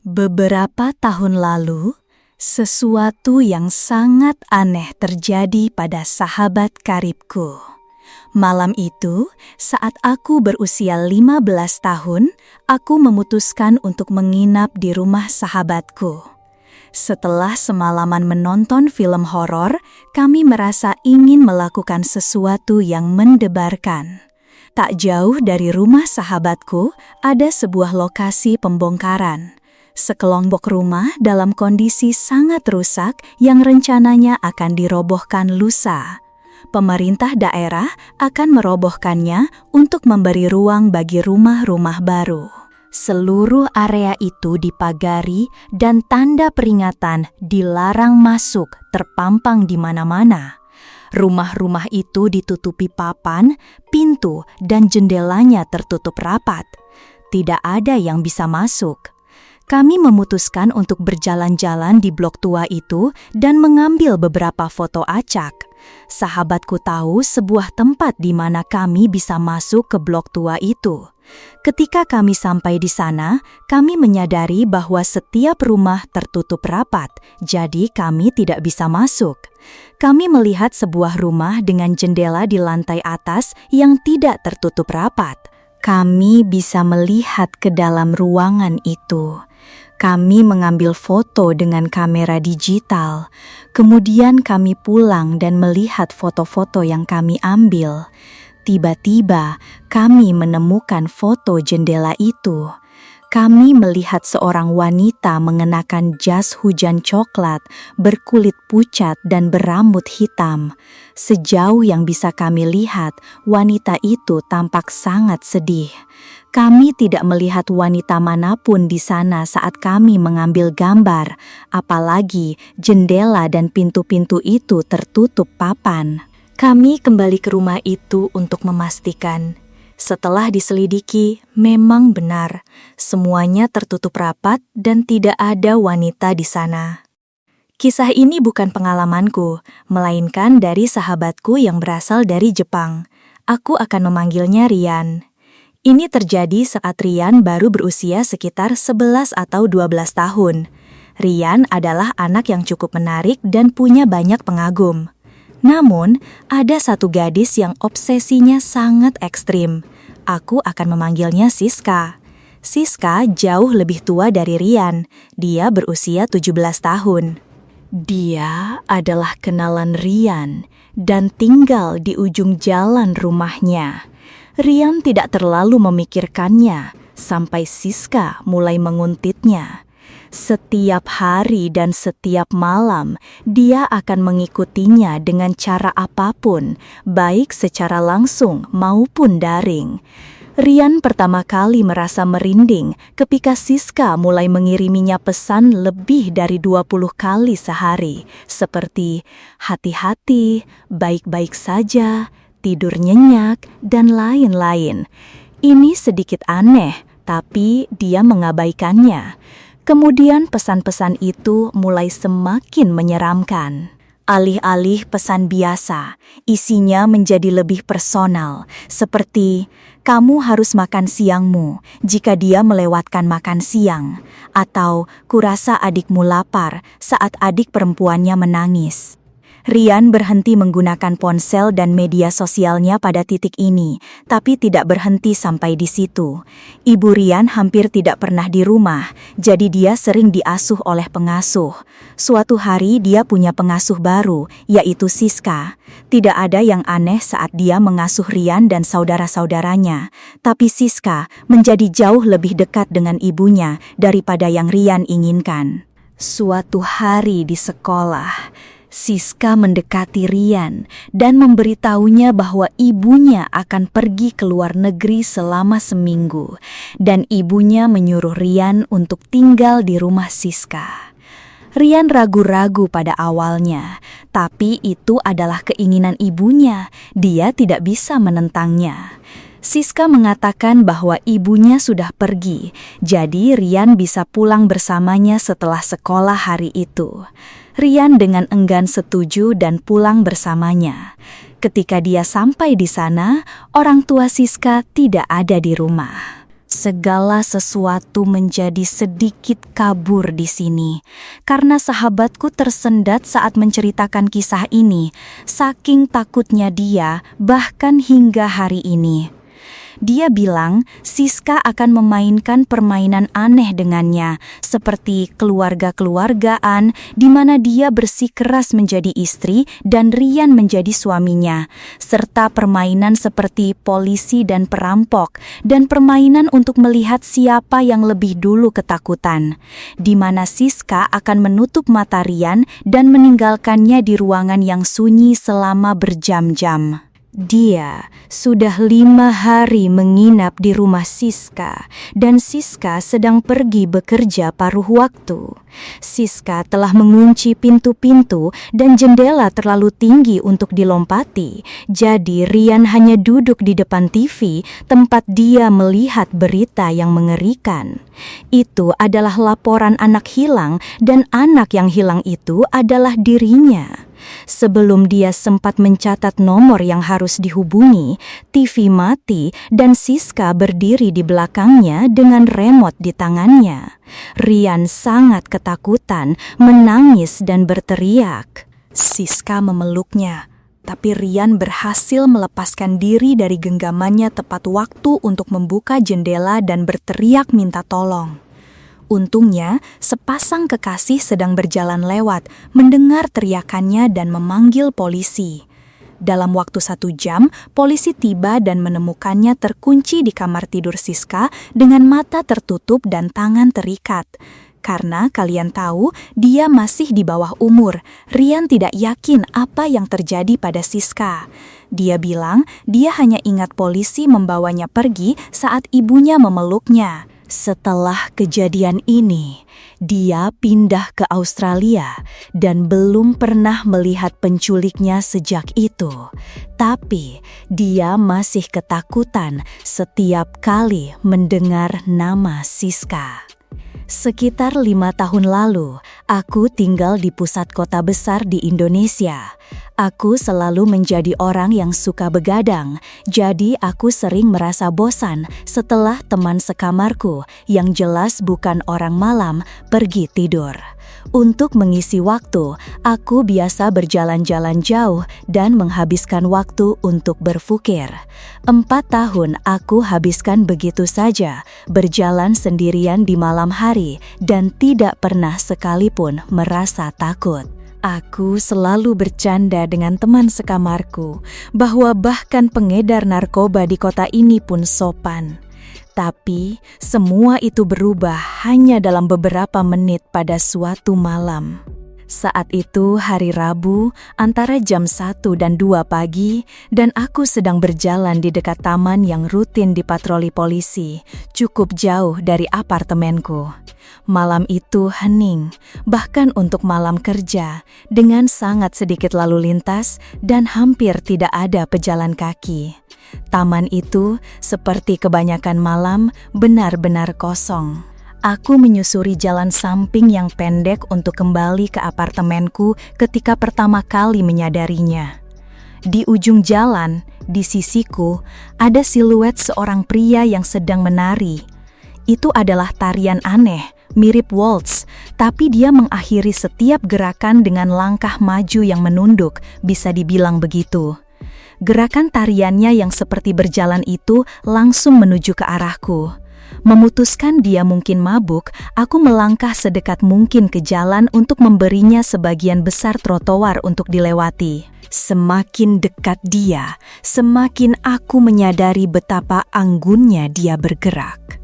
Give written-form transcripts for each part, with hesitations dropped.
Beberapa tahun lalu, sesuatu yang sangat aneh terjadi pada sahabat karibku. Malam itu, saat aku berusia 15 tahun, aku memutuskan untuk menginap di rumah sahabatku. Setelah semalaman menonton film horor, kami merasa ingin melakukan sesuatu yang mendebarkan. Tak jauh dari rumah sahabatku, ada sebuah lokasi pembongkaran. Sekelompok rumah dalam kondisi sangat rusak yang rencananya akan dirobohkan lusa. Pemerintah daerah akan merobohkannya untuk memberi ruang bagi rumah-rumah baru. Seluruh area itu dipagari dan tanda peringatan dilarang masuk terpampang di mana-mana. Rumah-rumah itu ditutupi papan, pintu, dan jendelanya tertutup rapat. Tidak ada yang bisa masuk. Kami memutuskan untuk berjalan-jalan di blok tua itu dan mengambil beberapa foto acak. Sahabatku tahu sebuah tempat di mana kami bisa masuk ke blok tua itu. Ketika kami sampai di sana, kami menyadari bahwa setiap rumah tertutup rapat, jadi kami tidak bisa masuk. Kami melihat sebuah rumah dengan jendela di lantai atas yang tidak tertutup rapat. Kami bisa melihat ke dalam ruangan itu. Kami mengambil foto dengan kamera digital. Kemudian kami pulang dan melihat foto-foto yang kami ambil. Tiba-tiba kami menemukan foto jendela itu. Kami melihat seorang wanita mengenakan jas hujan coklat, berkulit pucat dan berambut hitam. Sejauh yang bisa kami lihat, wanita itu tampak sangat sedih. Kami tidak melihat wanita manapun di sana saat kami mengambil gambar, apalagi jendela dan pintu-pintu itu tertutup papan. Kami kembali ke rumah itu untuk memastikan. Setelah diselidiki, memang benar, semuanya tertutup rapat dan tidak ada wanita di sana. Kisah ini bukan pengalamanku, melainkan dari sahabatku yang berasal dari Jepang. Aku akan memanggilnya Rian. Ini terjadi saat Rian baru berusia sekitar 11 atau 12 tahun. Rian adalah anak yang cukup menarik dan punya banyak pengagum. Namun, ada satu gadis yang obsesinya sangat ekstrim. Aku akan memanggilnya Siska. Siska jauh lebih tua dari Rian. Dia berusia 17 tahun. Dia adalah kenalan Rian dan tinggal di ujung jalan rumahnya. Rian tidak terlalu memikirkannya sampai Siska mulai menguntitnya. Setiap hari dan setiap malam, dia akan mengikutinya dengan cara apapun, baik secara langsung maupun daring. Rian pertama kali merasa merinding ketika Siska mulai mengiriminya pesan lebih dari 20 kali sehari, seperti hati-hati, baik-baik saja, tidur nyenyak, dan lain-lain. Ini sedikit aneh, tapi dia mengabaikannya. Kemudian pesan-pesan itu mulai semakin menyeramkan. Alih-alih pesan biasa, isinya menjadi lebih personal, seperti kamu harus makan siangmu jika dia melewatkan makan siang, atau kurasa adikmu lapar saat adik perempuannya menangis. Rian berhenti menggunakan ponsel dan media sosialnya pada titik ini, tapi tidak berhenti sampai di situ. Ibu Rian hampir tidak pernah di rumah, jadi dia sering diasuh oleh pengasuh. Suatu hari dia punya pengasuh baru, yaitu Siska. Tidak ada yang aneh saat dia mengasuh Rian dan saudara-saudaranya, tapi Siska menjadi jauh lebih dekat dengan ibunya daripada yang Rian inginkan. Suatu hari di sekolah, Siska mendekati Rian dan memberitahunya bahwa ibunya akan pergi ke luar negeri selama seminggu, dan ibunya menyuruh Rian untuk tinggal di rumah Siska. Rian ragu-ragu pada awalnya, tapi itu adalah keinginan ibunya. Dia tidak bisa menentangnya. Siska mengatakan bahwa ibunya sudah pergi, jadi Rian bisa pulang bersamanya setelah sekolah hari itu. Rian dengan enggan setuju dan pulang bersamanya. Ketika dia sampai di sana, orang tua Siska tidak ada di rumah. Segala sesuatu menjadi sedikit kabur di sini, karena sahabatku tersendat saat menceritakan kisah ini, saking takutnya dia, bahkan hingga hari ini. Dia bilang Siska akan memainkan permainan aneh dengannya, seperti keluarga-keluargaan di mana dia bersikeras menjadi istri dan Rian menjadi suaminya, serta permainan seperti polisi dan perampok, dan permainan untuk melihat siapa yang lebih dulu ketakutan, di mana Siska akan menutup mata Rian dan meninggalkannya di ruangan yang sunyi selama berjam-jam. Dia sudah 5 hari menginap di rumah Siska dan Siska sedang pergi bekerja paruh waktu. Siska telah mengunci pintu-pintu dan jendela terlalu tinggi untuk dilompati. Jadi Rian hanya duduk di depan TV tempat dia melihat berita yang mengerikan. Itu adalah laporan anak hilang dan anak yang hilang itu adalah dirinya. Sebelum dia sempat mencatat nomor yang harus dihubungi, TV mati dan Siska berdiri di belakangnya dengan remote di tangannya. Rian sangat ketakutan, menangis dan berteriak. Siska memeluknya, tapi Rian berhasil melepaskan diri dari genggamannya tepat waktu untuk membuka jendela dan berteriak minta tolong. Untungnya, sepasang kekasih sedang berjalan lewat, mendengar teriakannya dan memanggil polisi. Dalam waktu 1 jam, polisi tiba dan menemukannya terkunci di kamar tidur Siska dengan mata tertutup dan tangan terikat. Karena kalian tahu, dia masih di bawah umur. Rian tidak yakin apa yang terjadi pada Siska. Dia bilang dia hanya ingat polisi membawanya pergi saat ibunya memeluknya. Setelah kejadian ini, dia pindah ke Australia dan belum pernah melihat penculiknya sejak itu. Tapi dia masih ketakutan setiap kali mendengar nama Siska. Sekitar 5 tahun lalu, aku tinggal di pusat kota besar di Indonesia. Aku selalu menjadi orang yang suka begadang, jadi aku sering merasa bosan setelah teman sekamarku yang jelas bukan orang malam pergi tidur. Untuk mengisi waktu, aku biasa berjalan-jalan jauh dan menghabiskan waktu untuk berpikir. 4 tahun aku habiskan begitu saja, berjalan sendirian di malam hari dan tidak pernah sekalipun merasa takut. Aku selalu bercanda dengan teman sekamarku bahwa bahkan pengedar narkoba di kota ini pun sopan. Tapi semua itu berubah hanya dalam beberapa menit pada suatu malam. Saat itu hari Rabu antara jam 1 dan 2 pagi dan aku sedang berjalan di dekat taman yang rutin dipatroli polisi, cukup jauh dari apartemenku. Malam itu hening, bahkan untuk malam kerja, dengan sangat sedikit lalu lintas dan hampir tidak ada pejalan kaki. Taman itu, seperti kebanyakan malam, benar-benar kosong. Aku menyusuri jalan samping yang pendek untuk kembali ke apartemenku ketika pertama kali menyadarinya. Di ujung jalan, di sisiku, ada siluet seorang pria yang sedang menari. Itu adalah tarian aneh, mirip waltz, tapi dia mengakhiri setiap gerakan dengan langkah maju yang menunduk, bisa dibilang begitu. Gerakan tariannya yang seperti berjalan itu langsung menuju ke arahku. Memutuskan dia mungkin mabuk, aku melangkah sedekat mungkin ke jalan untuk memberinya sebagian besar trotoar untuk dilewati. Semakin dekat dia, semakin aku menyadari betapa anggunnya dia bergerak.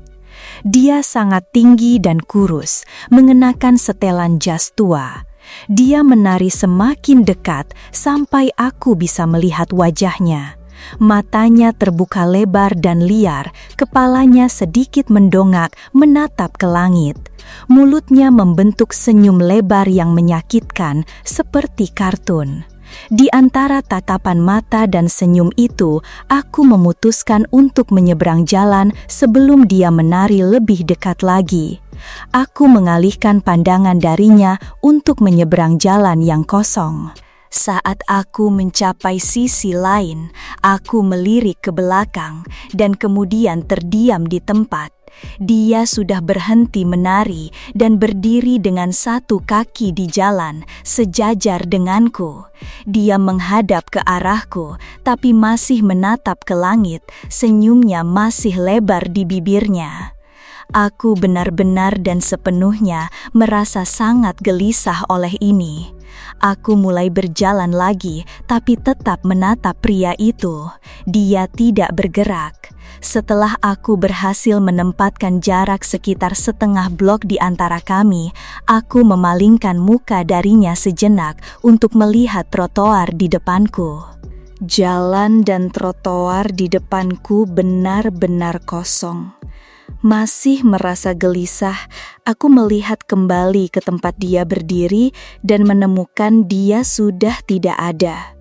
Dia sangat tinggi dan kurus, mengenakan setelan jas tua. Dia menari semakin dekat sampai aku bisa melihat wajahnya. Matanya terbuka lebar dan liar, kepalanya sedikit mendongak menatap ke langit. Mulutnya membentuk senyum lebar yang menyakitkan seperti kartun. Di antara tatapan mata dan senyum itu, aku memutuskan untuk menyeberang jalan sebelum dia menari lebih dekat lagi. Aku mengalihkan pandangan darinya untuk menyeberang jalan yang kosong. Saat aku mencapai sisi lain, aku melirik ke belakang dan kemudian terdiam di tempat. Dia sudah berhenti menari dan berdiri dengan satu kaki di jalan, sejajar denganku. Dia menghadap ke arahku, tapi masih menatap ke langit, senyumnya masih lebar di bibirnya. Aku benar-benar dan sepenuhnya merasa sangat gelisah oleh ini. Aku mulai berjalan lagi, tapi tetap menatap pria itu. Dia tidak bergerak. Setelah aku berhasil menempatkan jarak sekitar setengah blok di antara kami, aku memalingkan muka darinya sejenak untuk melihat trotoar di depanku. Jalan dan trotoar di depanku benar-benar kosong. Masih merasa gelisah, aku melihat kembali ke tempat dia berdiri dan menemukan dia sudah tidak ada.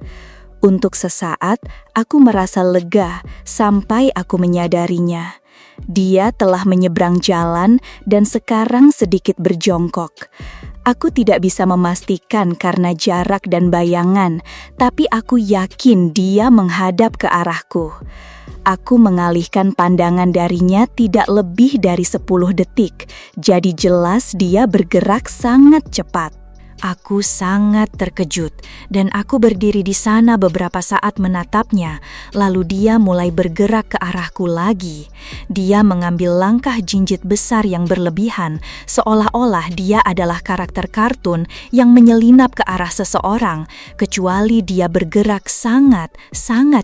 Untuk sesaat, aku merasa lega sampai aku menyadarinya. Dia telah menyeberang jalan dan sekarang sedikit berjongkok. Aku tidak bisa memastikan karena jarak dan bayangan, tapi aku yakin dia menghadap ke arahku. Aku mengalihkan pandangan darinya tidak lebih dari 10 detik, jadi jelas dia bergerak sangat cepat. Aku sangat terkejut dan aku berdiri di sana beberapa saat menatapnya, lalu dia mulai bergerak ke arahku lagi. Dia mengambil langkah jinjit besar yang berlebihan, seolah-olah dia adalah karakter kartun yang menyelinap ke arah seseorang, kecuali dia bergerak sangat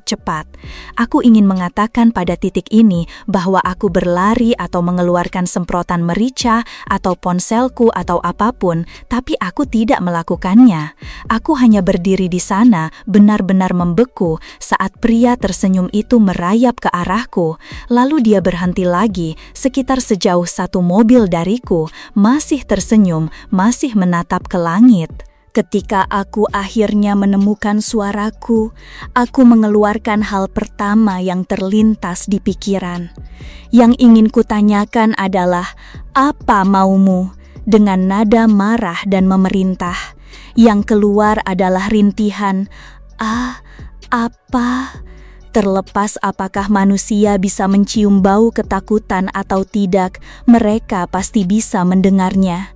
cepat. Aku ingin mengatakan pada titik ini bahwa aku berlari atau mengeluarkan semprotan merica atau ponselku atau apapun, tapi aku tidak melakukannya. Aku hanya berdiri di sana, benar-benar membeku saat pria tersenyum itu merayap ke arahku. Lalu dia berhenti lagi, sekitar sejauh 1 mobil dariku, masih tersenyum, masih menatap ke langit. Ketika aku akhirnya menemukan suaraku, aku mengeluarkan hal pertama yang terlintas di pikiran. Yang ingin kutanyakan adalah, apa maumu? Dengan nada marah dan memerintah. Yang keluar adalah rintihan, apa? Terlepas apakah manusia bisa mencium bau ketakutan atau tidak, mereka pasti bisa mendengarnya.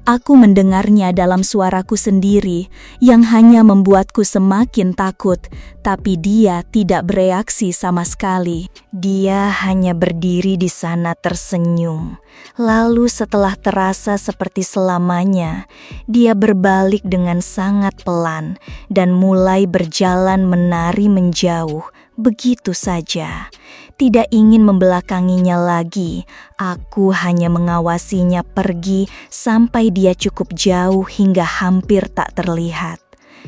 Aku mendengarnya dalam suaraku sendiri yang hanya membuatku semakin takut, tapi dia tidak bereaksi sama sekali. Dia hanya berdiri di sana tersenyum. Lalu setelah terasa seperti selamanya, dia berbalik dengan sangat pelan dan mulai berjalan menari menjauh, begitu saja. Tidak ingin membelakanginya lagi, aku hanya mengawasinya pergi sampai dia cukup jauh hingga hampir tak terlihat.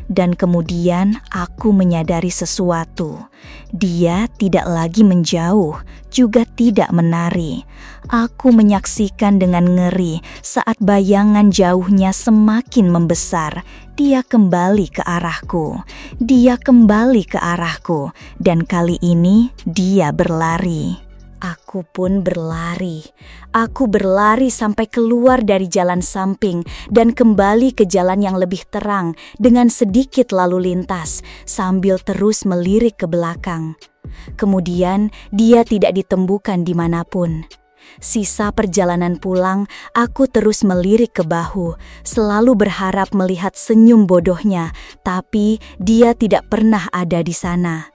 Dan kemudian aku menyadari sesuatu. Dia tidak lagi menjauh, juga tidak menari. Aku menyaksikan dengan ngeri saat bayangan jauhnya semakin membesar. Dia kembali ke arahku. Dia kembali ke arahku. Dan kali ini dia berlari. Aku pun berlari. Aku berlari sampai keluar dari jalan samping dan kembali ke jalan yang lebih terang dengan sedikit lalu lintas sambil terus melirik ke belakang. Kemudian dia tidak ditemukan dimanapun. Sisa perjalanan pulang, aku terus melirik ke bahu, selalu berharap melihat senyum bodohnya, tapi dia tidak pernah ada di sana.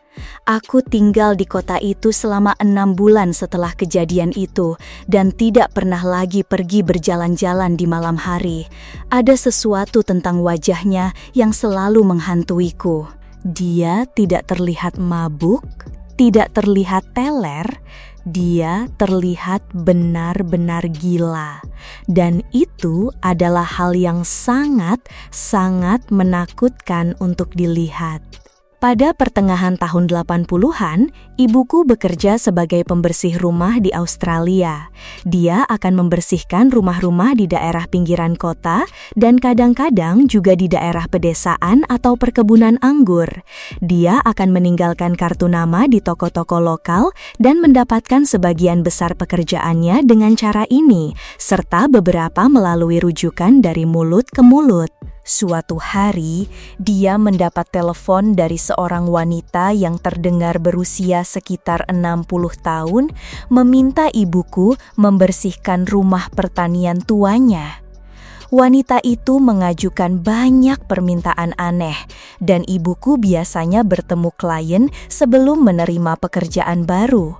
Aku tinggal di kota itu selama 6 bulan setelah kejadian itu dan tidak pernah lagi pergi berjalan-jalan di malam hari. Ada sesuatu tentang wajahnya yang selalu menghantuiku. Dia tidak terlihat mabuk, tidak terlihat teler. Dia terlihat benar-benar gila. Dan itu adalah hal yang sangat menakutkan untuk dilihat. Pada pertengahan tahun 80-an, ibuku bekerja sebagai pembersih rumah di Australia. Dia akan membersihkan rumah-rumah di daerah pinggiran kota dan kadang-kadang juga di daerah pedesaan atau perkebunan anggur. Dia akan meninggalkan kartu nama di toko-toko lokal dan mendapatkan sebagian besar pekerjaannya dengan cara ini, serta beberapa melalui rujukan dari mulut ke mulut. Suatu hari, dia mendapat telepon dari seorang wanita yang terdengar berusia sekitar 60 tahun meminta ibuku membersihkan rumah pertanian tuanya. Wanita itu mengajukan banyak permintaan aneh, dan ibuku biasanya bertemu klien sebelum menerima pekerjaan baru.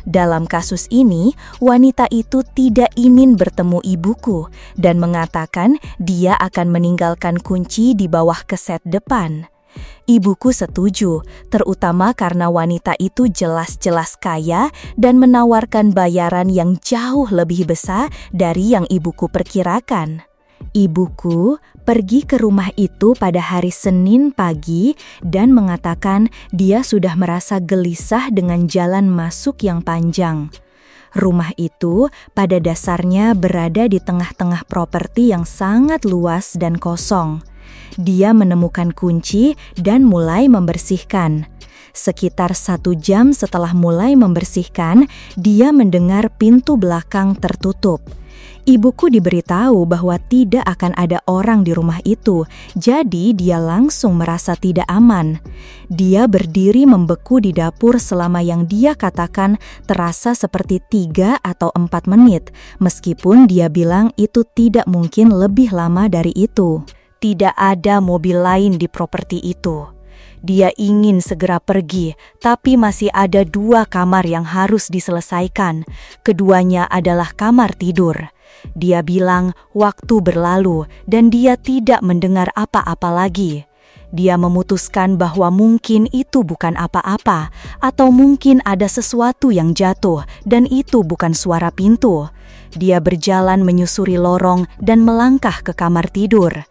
Dalam kasus ini, wanita itu tidak ingin bertemu ibuku dan mengatakan dia akan meninggalkan kunci di bawah keset depan. Ibuku setuju, terutama karena wanita itu jelas-jelas kaya dan menawarkan bayaran yang jauh lebih besar dari yang ibuku perkirakan. Ibuku pergi ke rumah itu pada hari Senin pagi dan mengatakan dia sudah merasa gelisah dengan jalan masuk yang panjang. Rumah itu pada dasarnya berada di tengah-tengah properti yang sangat luas dan kosong. Dia menemukan kunci dan mulai membersihkan. Sekitar 1 jam setelah mulai membersihkan, dia mendengar pintu belakang tertutup. Ibuku diberitahu bahwa tidak akan ada orang di rumah itu, jadi dia langsung merasa tidak aman. Dia berdiri membeku di dapur selama yang dia katakan terasa seperti 3 atau 4 menit, meskipun dia bilang itu tidak mungkin lebih lama dari itu. Tidak ada mobil lain di properti itu. Dia ingin segera pergi, tapi masih ada 2 kamar yang harus diselesaikan. Keduanya adalah kamar tidur. Dia bilang waktu berlalu dan dia tidak mendengar apa-apa lagi. Dia memutuskan bahwa mungkin itu bukan apa-apa, atau mungkin ada sesuatu yang jatuh dan itu bukan suara pintu. Dia berjalan menyusuri lorong dan melangkah ke kamar tidur.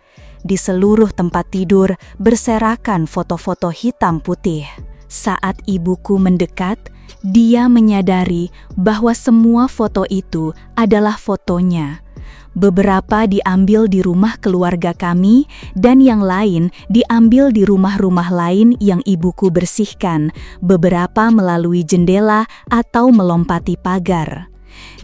Di seluruh tempat tidur berserakan foto-foto hitam putih. Saat ibuku mendekat, dia menyadari bahwa semua foto itu adalah fotonya. Beberapa diambil di rumah keluarga kami dan yang lain diambil di rumah-rumah lain yang ibuku bersihkan, beberapa melalui jendela atau melompati pagar.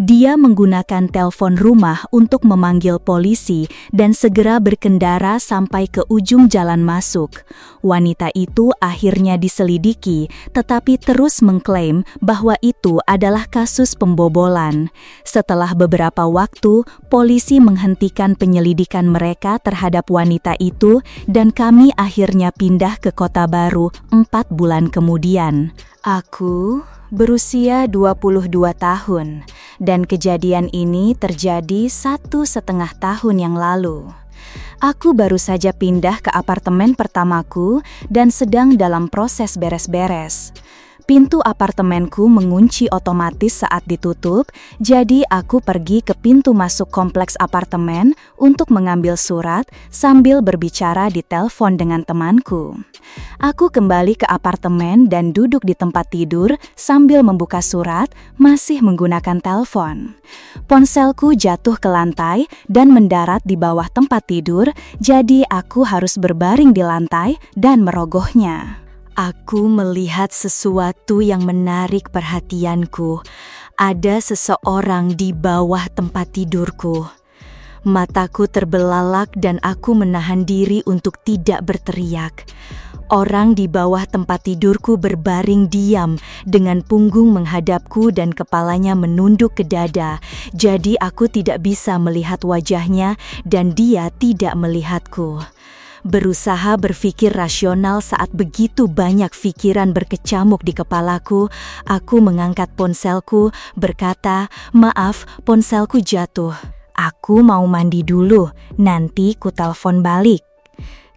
Dia menggunakan telepon rumah untuk memanggil polisi dan segera berkendara sampai ke ujung jalan masuk. Wanita itu akhirnya diselidiki, tetapi terus mengklaim bahwa itu adalah kasus pembobolan. Setelah beberapa waktu, polisi menghentikan penyelidikan mereka terhadap wanita itu dan kami akhirnya pindah ke kota baru 4 bulan kemudian. Aku berusia 22 tahun dan kejadian ini terjadi 1,5 tahun yang lalu. Aku baru saja pindah ke apartemen pertamaku dan sedang dalam proses beres-beres. Pintu apartemenku mengunci otomatis saat ditutup, jadi aku pergi ke pintu masuk kompleks apartemen untuk mengambil surat sambil berbicara di telepon dengan temanku. Aku kembali ke apartemen dan duduk di tempat tidur sambil membuka surat, masih menggunakan telepon. Ponselku jatuh ke lantai dan mendarat di bawah tempat tidur, jadi aku harus berbaring di lantai dan merogohnya. Aku melihat sesuatu yang menarik perhatianku. Ada seseorang di bawah tempat tidurku. Mataku terbelalak dan aku menahan diri untuk tidak berteriak. Orang di bawah tempat tidurku berbaring diam dengan punggung menghadapku dan kepalanya menunduk ke dada. Jadi aku tidak bisa melihat wajahnya dan dia tidak melihatku. Berusaha berpikir rasional saat begitu banyak pikiran berkecamuk di kepalaku, aku mengangkat ponselku, berkata, "Maaf, ponselku jatuh. Aku mau mandi dulu, nanti ku telepon balik."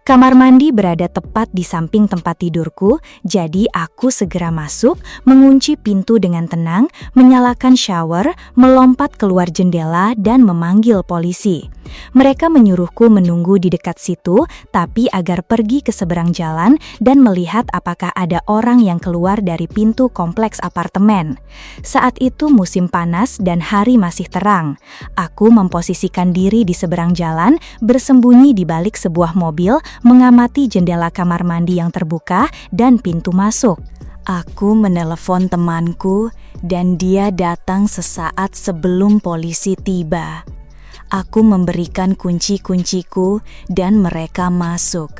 Kamar mandi berada tepat di samping tempat tidurku, jadi aku segera masuk, mengunci pintu dengan tenang, menyalakan shower, melompat keluar jendela, dan memanggil polisi. Mereka menyuruhku menunggu di dekat situ, tapi agar pergi ke seberang jalan dan melihat apakah ada orang yang keluar dari pintu kompleks apartemen. Saat itu musim panas dan hari masih terang. Aku memposisikan diri di seberang jalan, bersembunyi di balik sebuah mobil, mengamati jendela kamar mandi yang terbuka dan pintu masuk. Aku menelepon temanku dan dia datang sesaat sebelum polisi tiba. Aku memberikan kunci-kunciku dan mereka masuk.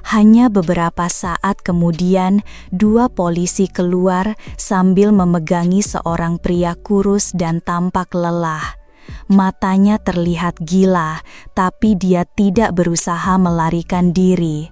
Hanya beberapa saat kemudian, 2 polisi keluar sambil memegangi seorang pria kurus dan tampak lelah. Matanya terlihat gila, tapi dia tidak berusaha melarikan diri.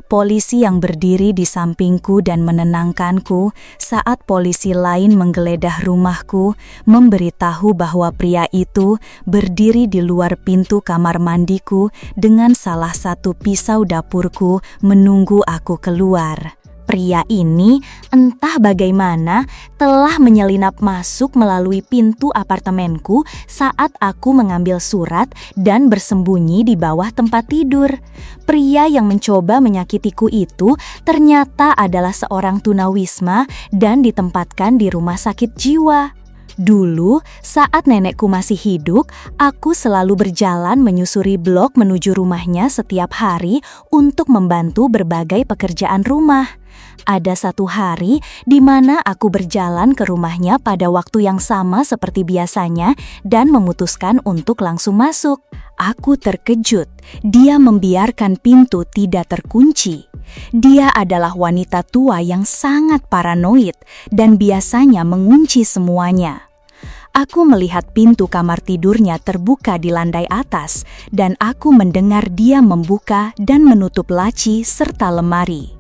Polisi yang berdiri di sampingku dan menenangkanku saat polisi lain menggeledah rumahku memberitahu bahwa pria itu berdiri di luar pintu kamar mandiku dengan salah satu pisau dapurku menunggu aku keluar. Pria ini entah bagaimana telah menyelinap masuk melalui pintu apartemenku saat aku mengambil surat dan bersembunyi di bawah tempat tidur. Pria yang mencoba menyakitiku itu ternyata adalah seorang tunawisma dan ditempatkan di rumah sakit jiwa. Dulu, saat nenekku masih hidup, aku selalu berjalan menyusuri blok menuju rumahnya setiap hari untuk membantu berbagai pekerjaan rumah. Ada satu hari di mana aku berjalan ke rumahnya pada waktu yang sama seperti biasanya dan memutuskan untuk langsung masuk. Aku terkejut, dia membiarkan pintu tidak terkunci. Dia adalah wanita tua yang sangat paranoid dan biasanya mengunci semuanya. Aku melihat pintu kamar tidurnya terbuka di lantai atas dan aku mendengar dia membuka dan menutup laci serta lemari.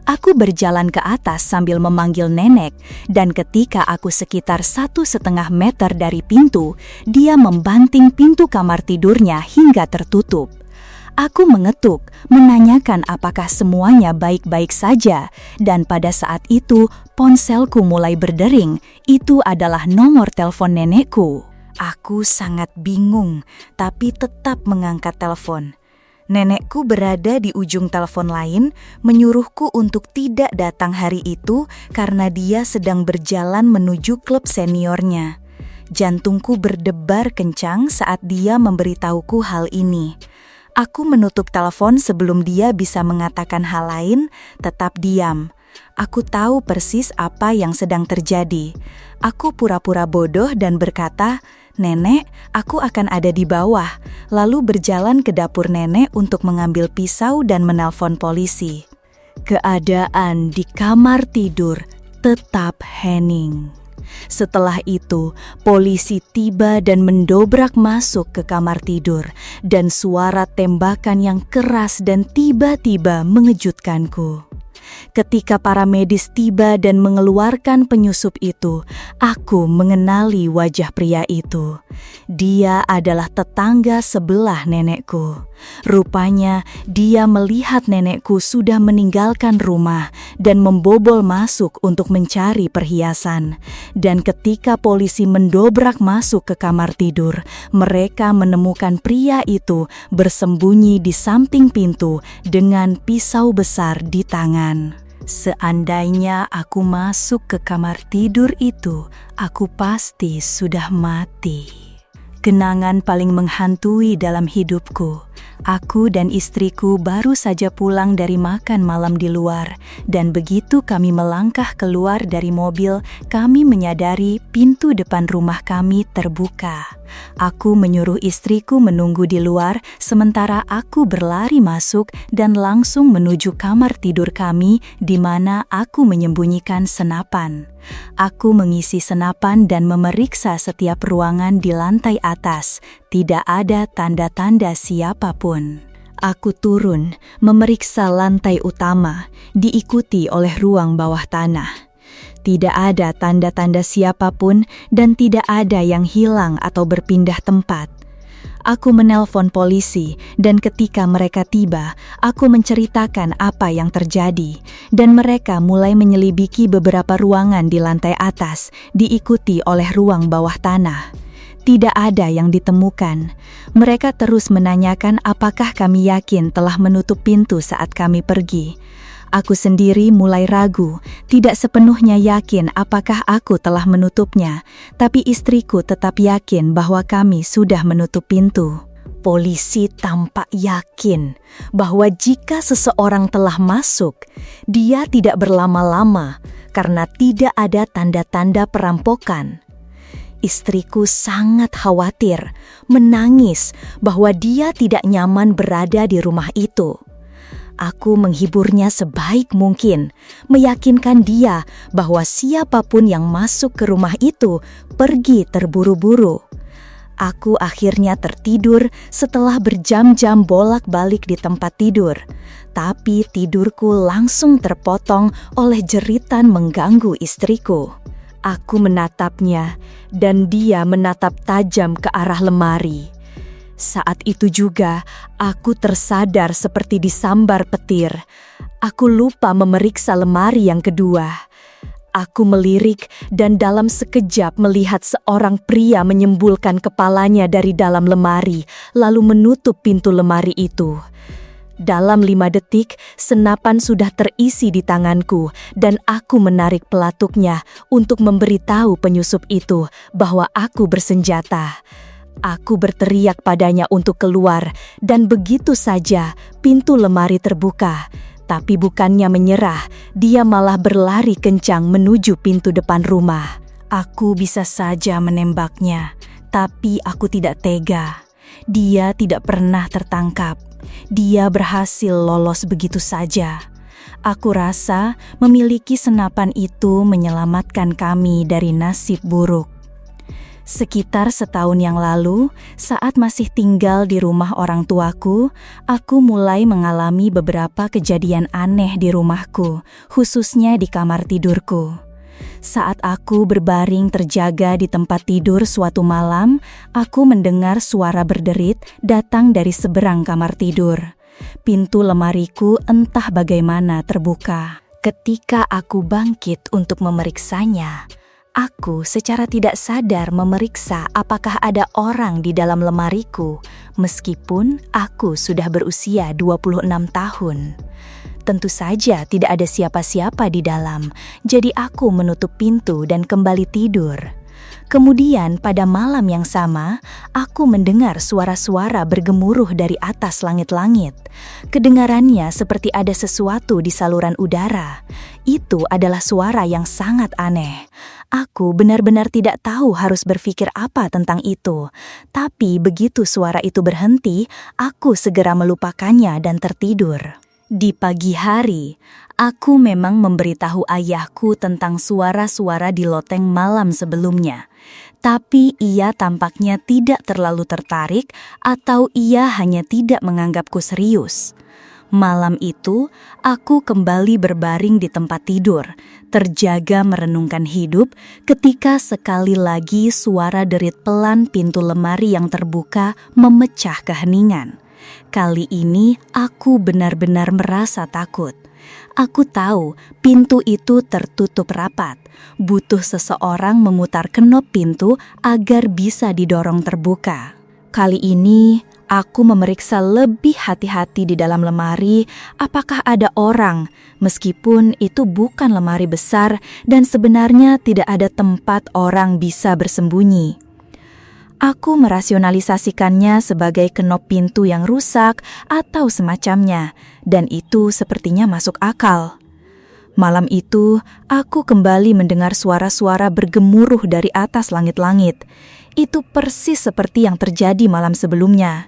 Aku berjalan ke atas sambil memanggil nenek dan ketika aku sekitar 1,5 meter dari pintu, dia membanting pintu kamar tidurnya hingga tertutup. Aku mengetuk, menanyakan apakah semuanya baik-baik saja, dan pada saat itu ponselku mulai berdering. Itu adalah nomor telepon nenekku. Aku sangat bingung, tapi tetap mengangkat telepon. Nenekku berada di ujung telepon lain, menyuruhku untuk tidak datang hari itu karena dia sedang berjalan menuju klub seniornya. Jantungku berdebar kencang saat dia memberitahuku hal ini. Aku menutup telepon sebelum dia bisa mengatakan hal lain, tetap diam. Aku tahu persis apa yang sedang terjadi. Aku pura-pura bodoh dan berkata, "Nenek, aku akan ada di bawah." Lalu berjalan ke dapur nenek untuk mengambil pisau dan menelpon polisi. Keadaan di kamar tidur tetap hening. Setelah itu, polisi tiba dan mendobrak masuk ke kamar tidur, dan suara tembakan yang keras dan tiba-tiba mengejutkanku. Ketika para medis tiba dan mengeluarkan penyusup itu, aku mengenali wajah pria itu. Dia adalah tetangga sebelah nenekku. Rupanya dia melihat nenekku sudah meninggalkan rumah dan membobol masuk untuk mencari perhiasan. Dan ketika polisi mendobrak masuk ke kamar tidur, mereka menemukan pria itu bersembunyi di samping pintu dengan pisau besar di tangan. Seandainya aku masuk ke kamar tidur itu, aku pasti sudah mati. Kenangan paling menghantui dalam hidupku. Aku dan istriku baru saja pulang dari makan malam di luar, dan begitu kami melangkah keluar dari mobil, kami menyadari pintu depan rumah kami terbuka. Aku menyuruh istriku menunggu di luar, sementara aku berlari masuk dan langsung menuju kamar tidur kami, di mana aku menyembunyikan senapan. Aku mengisi senapan dan memeriksa setiap ruangan di lantai atas. Tidak ada tanda-tanda siapapun. Aku turun, memeriksa lantai utama, diikuti oleh ruang bawah tanah. Tidak ada tanda-tanda siapapun dan tidak ada yang hilang atau berpindah tempat. Aku menelpon polisi dan ketika mereka tiba, aku menceritakan apa yang terjadi dan mereka mulai menyelidiki beberapa ruangan di lantai atas, diikuti oleh ruang bawah tanah. Tidak ada yang ditemukan. Mereka terus menanyakan apakah kami yakin telah menutup pintu saat kami pergi. Aku sendiri mulai ragu, tidak sepenuhnya yakin apakah aku telah menutupnya, tapi istriku tetap yakin bahwa kami sudah menutup pintu. Polisi tampak yakin bahwa jika seseorang telah masuk, dia tidak berlama-lama karena tidak ada tanda-tanda perampokan. Istriku sangat khawatir, menangis bahwa dia tidak nyaman berada di rumah itu. Aku menghiburnya sebaik mungkin, meyakinkan dia bahwa siapapun yang masuk ke rumah itu pergi terburu-buru. Aku akhirnya tertidur setelah berjam-jam bolak-balik di tempat tidur. Tapi tidurku langsung terpotong oleh jeritan mengganggu istriku. Aku menatapnya dan dia menatap tajam ke arah lemari. Saat itu juga aku tersadar seperti disambar petir. Aku lupa memeriksa lemari yang kedua. Aku melirik dan dalam sekejap melihat seorang pria menyembulkan kepalanya dari dalam lemari, lalu menutup pintu lemari itu. Dalam 5 detik, senapan sudah terisi di tanganku dan aku menarik pelatuknya untuk memberitahu penyusup itu bahwa aku bersenjata. Aku berteriak padanya untuk keluar dan begitu saja pintu lemari terbuka. Tapi bukannya menyerah, dia malah berlari kencang menuju pintu depan rumah. Aku bisa saja menembaknya, tapi aku tidak tega. Dia tidak pernah tertangkap. Dia berhasil lolos begitu saja. Aku rasa memiliki senapan itu menyelamatkan kami dari nasib buruk. Sekitar setahun yang lalu, saat masih tinggal di rumah orang tuaku, aku mulai mengalami beberapa kejadian aneh di rumahku, khususnya di kamar tidurku. Saat aku berbaring terjaga di tempat tidur suatu malam, aku mendengar suara berderit datang dari seberang kamar tidur. Pintu lemariku entah bagaimana terbuka. Ketika aku bangkit untuk memeriksanya, aku secara tidak sadar memeriksa apakah ada orang di dalam lemariku, meskipun aku sudah berusia 26 tahun. Tentu saja tidak ada siapa-siapa di dalam, jadi aku menutup pintu dan kembali tidur. Kemudian pada malam yang sama, aku mendengar suara-suara bergemuruh dari atas langit-langit. Kedengarannya seperti ada sesuatu di saluran udara. Itu adalah suara yang sangat aneh. Aku benar-benar tidak tahu harus berpikir apa tentang itu. Tapi begitu suara itu berhenti, aku segera melupakannya dan tertidur. Di pagi hari, aku memang memberitahu ayahku tentang suara-suara di loteng malam sebelumnya. Tapi ia tampaknya tidak terlalu tertarik atau ia hanya tidak menganggapku serius. Malam itu, aku kembali berbaring di tempat tidur, terjaga merenungkan hidup ketika sekali lagi suara derit pelan pintu lemari yang terbuka memecah keheningan. Kali ini aku benar-benar merasa takut. Aku tahu pintu itu tertutup rapat. Butuh seseorang memutar kenop pintu agar bisa didorong terbuka. Kali ini aku memeriksa lebih hati-hati di dalam lemari apakah ada orang, meskipun itu bukan lemari besar dan sebenarnya tidak ada tempat orang bisa bersembunyi. Aku merasionalisasikannya sebagai kenop pintu yang rusak atau semacamnya, dan itu sepertinya masuk akal. Malam itu, aku kembali mendengar suara-suara bergemuruh dari atas langit-langit. Itu persis seperti yang terjadi malam sebelumnya.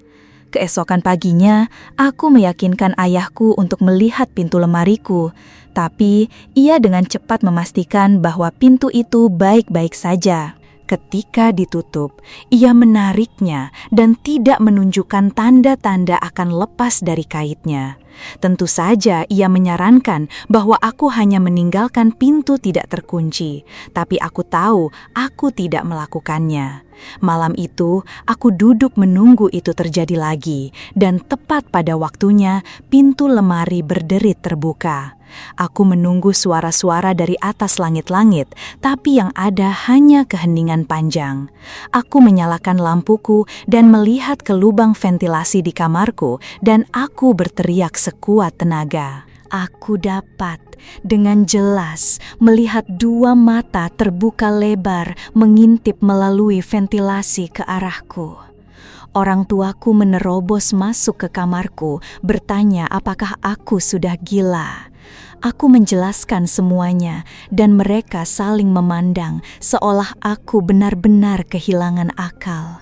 Keesokan paginya, aku meyakinkan ayahku untuk melihat pintu lemariku, tapi ia dengan cepat memastikan bahwa pintu itu baik-baik saja. Ketika ditutup, ia menariknya dan tidak menunjukkan tanda-tanda akan lepas dari kaitnya. Tentu saja ia menyarankan bahwa aku hanya meninggalkan pintu tidak terkunci, tapi aku tahu aku tidak melakukannya. Malam itu, aku duduk menunggu itu terjadi lagi, dan tepat pada waktunya, pintu lemari berderit terbuka. Aku menunggu suara-suara dari atas langit-langit, tapi yang ada hanya keheningan panjang. Aku menyalakan lampuku dan melihat ke lubang ventilasi di kamarku, dan aku berteriak sekuat tenaga. Aku dapat dengan jelas melihat 2 mata terbuka lebar mengintip melalui ventilasi ke arahku. Orang tuaku menerobos masuk ke kamarku, bertanya apakah aku sudah gila. Aku menjelaskan semuanya dan mereka saling memandang seolah aku benar-benar kehilangan akal.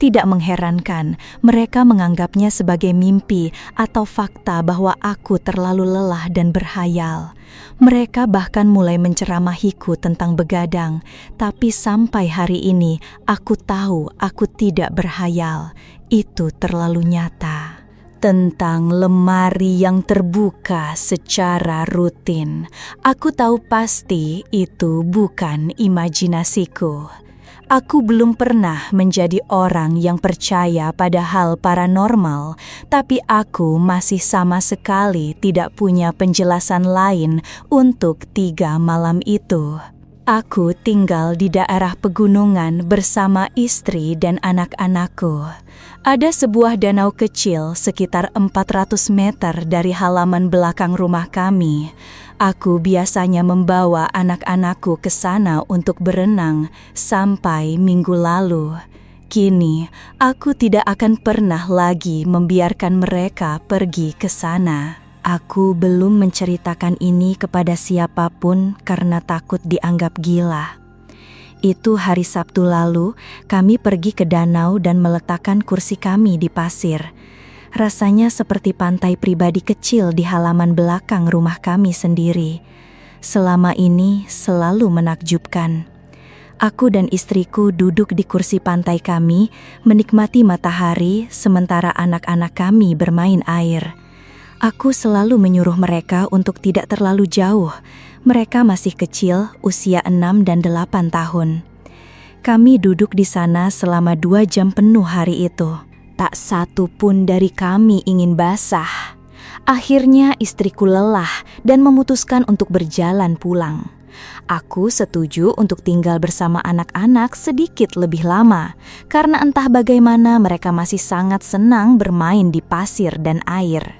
Tidak mengherankan, mereka menganggapnya sebagai mimpi atau fakta bahwa aku terlalu lelah dan berhayal. Mereka bahkan mulai menceramahiku tentang begadang, tapi sampai hari ini aku tahu aku tidak berhayal. Itu terlalu nyata. Tentang lemari yang terbuka secara rutin, aku tahu pasti itu bukan imajinasiku. Aku belum pernah menjadi orang yang percaya pada hal paranormal, tapi aku masih sama sekali tidak punya penjelasan lain untuk 3 malam itu. Aku tinggal di daerah pegunungan bersama istri dan anak-anakku. Ada sebuah danau kecil sekitar 400 meter dari halaman belakang rumah kami. Aku biasanya membawa anak-anakku ke sana untuk berenang sampai minggu lalu. Kini, aku tidak akan pernah lagi membiarkan mereka pergi ke sana. Aku belum menceritakan ini kepada siapapun karena takut dianggap gila. Itu hari Sabtu lalu, kami pergi ke danau dan meletakkan kursi kami di pasir. Rasanya seperti pantai pribadi kecil di halaman belakang rumah kami sendiri. Selama ini selalu menakjubkan. Aku dan istriku duduk di kursi pantai kami, menikmati matahari sementara anak-anak kami bermain air. Aku selalu menyuruh mereka untuk tidak terlalu jauh. Mereka masih kecil, usia 6 dan 8 tahun. Kami duduk di sana selama 2 jam penuh hari itu. Tak satu pun dari kami ingin basah. Akhirnya istriku lelah dan memutuskan untuk berjalan pulang. Aku setuju untuk tinggal bersama anak-anak sedikit lebih lama, karena entah bagaimana mereka masih sangat senang bermain di pasir dan air.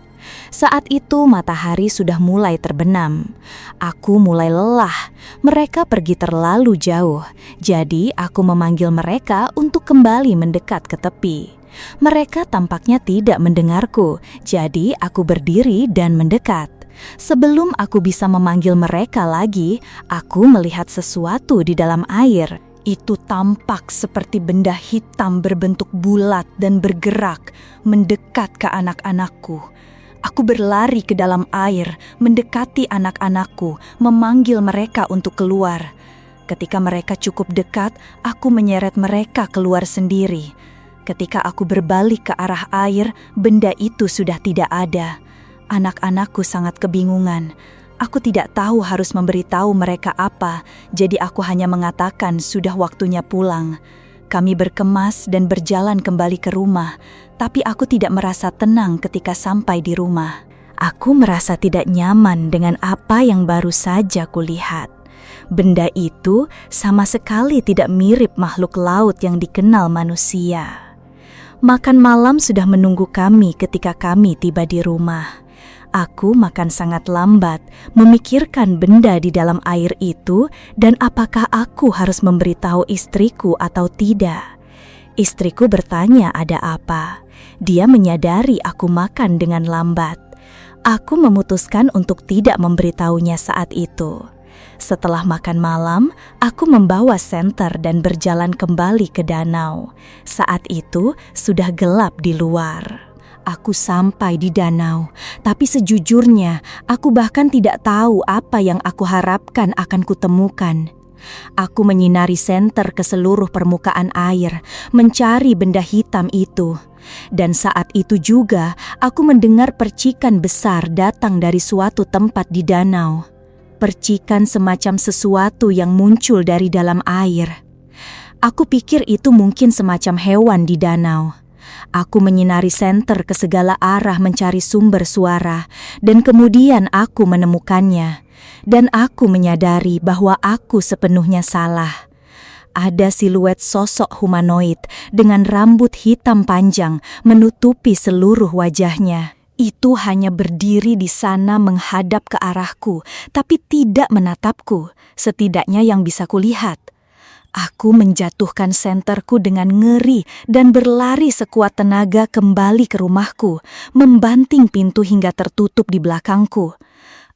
Saat itu matahari sudah mulai terbenam. Aku mulai lelah, mereka pergi terlalu jauh, jadi aku memanggil mereka untuk kembali mendekat ke tepi. Mereka tampaknya tidak mendengarku, jadi aku berdiri dan mendekat. Sebelum aku bisa memanggil mereka lagi, aku melihat sesuatu di dalam air. Itu tampak seperti benda hitam berbentuk bulat dan bergerak, mendekat ke anak-anakku. Aku berlari ke dalam air, mendekati anak-anakku, memanggil mereka untuk keluar. Ketika mereka cukup dekat, aku menyeret mereka keluar sendiri. Ketika aku berbalik ke arah air, benda itu sudah tidak ada. Anak-anakku sangat kebingungan. Aku tidak tahu harus memberitahu mereka apa, jadi aku hanya mengatakan sudah waktunya pulang. Kami berkemas dan berjalan kembali ke rumah, tapi aku tidak merasa tenang ketika sampai di rumah. Aku merasa tidak nyaman dengan apa yang baru saja kulihat. Benda itu sama sekali tidak mirip makhluk laut yang dikenal manusia. Makan malam sudah menunggu kami ketika kami tiba di rumah. Aku makan sangat lambat, memikirkan benda di dalam air itu dan apakah aku harus memberitahu istriku atau tidak. Istriku bertanya ada apa. Dia menyadari aku makan dengan lambat. Aku memutuskan untuk tidak memberitahunya saat itu. Setelah makan malam, aku membawa senter dan berjalan kembali ke danau. Saat itu sudah gelap di luar. Aku sampai di danau, tapi sejujurnya aku bahkan tidak tahu apa yang aku harapkan akan kutemukan. Aku menyinari senter ke seluruh permukaan air, mencari benda hitam itu. Dan saat itu juga aku mendengar percikan besar datang dari suatu tempat di danau. Percikan semacam sesuatu yang muncul dari dalam air. Aku pikir itu mungkin semacam hewan di danau. Aku menyinari senter ke segala arah mencari sumber suara, dan kemudian aku menemukannya. Dan aku menyadari bahwa aku sepenuhnya salah. Ada siluet sosok humanoid dengan rambut hitam panjang menutupi seluruh wajahnya. Itu hanya berdiri di sana menghadap ke arahku, tapi tidak menatapku, setidaknya yang bisa kulihat. Aku menjatuhkan senterku dengan ngeri dan berlari sekuat tenaga kembali ke rumahku, membanting pintu hingga tertutup di belakangku.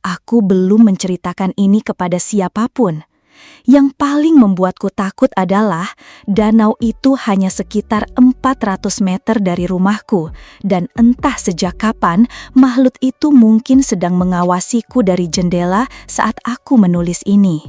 aku belum menceritakan ini kepada siapapun. Yang paling membuatku takut adalah danau itu hanya sekitar 400 meter dari rumahku, dan entah sejak kapan makhluk itu mungkin sedang mengawasiku dari jendela saat aku menulis ini.